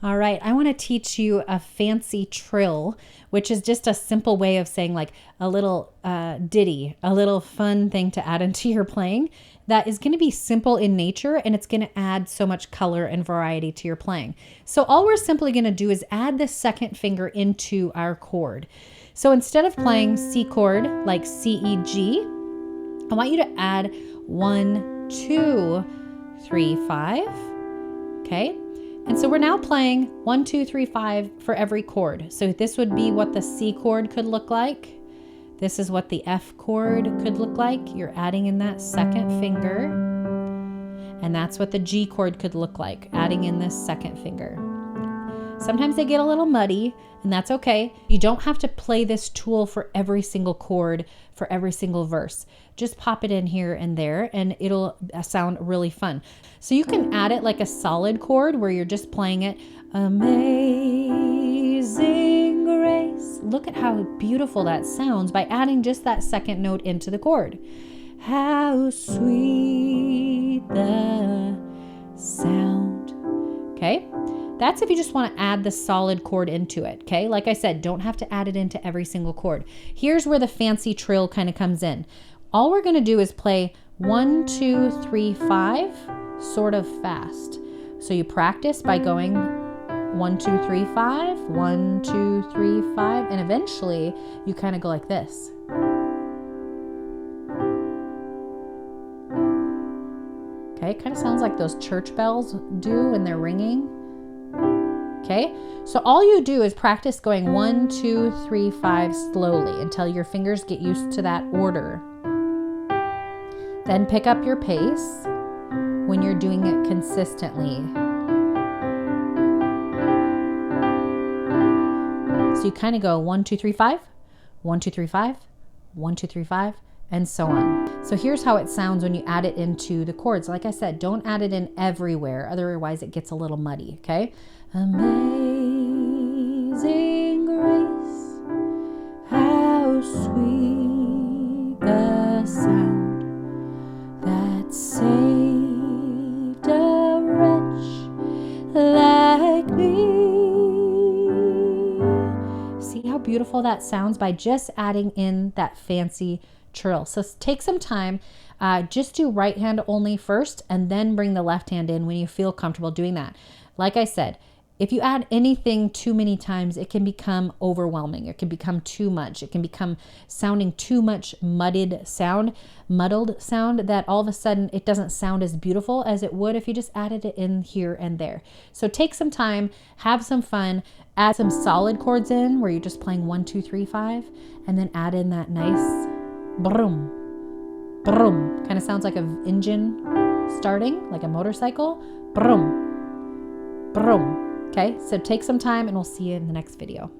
All right, I want to teach you a fancy trill, which is just a simple way of saying like a little ditty, a little fun thing to add into your playing that is going to be simple in nature, and it's going to add so much color and variety to your playing. So all we're simply going to do is add the second finger into our chord. So instead of playing C chord like C, E, G, I want you to add 1, 2, 3, 5. Okay. And so we're now playing 1, 2, 3, 5 for every chord. So this would be what the C chord could look like. This is what the F chord could look like. You're adding in that second finger. And that's what the G chord could look like, adding in this second finger. Sometimes they get a little muddy, and that's okay. You don't have to play this tool for every single chord, for every single verse. Just pop it in here and there, and it'll sound really fun. So you can add it like a solid chord where you're just playing it. Amazing grace. Look at how beautiful that sounds by adding just that second note into the chord. How sweet the sound. Okay? That's if you just want to add the solid chord into it, okay? Like I said, don't have to add it into every single chord. Here's where the fancy trill kind of comes in. All we're going to do is play 1, 2, 3, 5, sort of fast. So you practice by going 1, 2, 3, 5, 1, 2, 3, 5, and eventually you kind of go like this. Okay, it kind of sounds like those church bells do when they're ringing. Okay, so all you do is practice going 1, 2, 3, 5 slowly until your fingers get used to that order. Then pick up your pace when you're doing it consistently. So you kind of go 1, 2, 3, 5, 1, 2, 3, 5, 1, 2, 3, 5, and so on. So here's how it sounds when you add it into the chords. Like I said, don't add it in everywhere, otherwise it gets a little muddy, okay? Amazing grace, how sweet the sound that saved a wretch like me. See how beautiful that sounds by just adding in that fancy trill. So take some time, just do right hand only first, and then bring the left hand in when you feel comfortable doing that. Like I said, if you add anything too many times, it can become overwhelming. It can become too much. It can become sounding too much muddled sound that all of a sudden it doesn't sound as beautiful as it would if you just added it in here and there. So take some time, have some fun, add some solid chords in where you're just playing 1, 2, 3, 5, and then add in that nice brum, brum. Kind of sounds like an engine starting, like a motorcycle. Brum, brum. Okay, so take some time and we'll see you in the next video.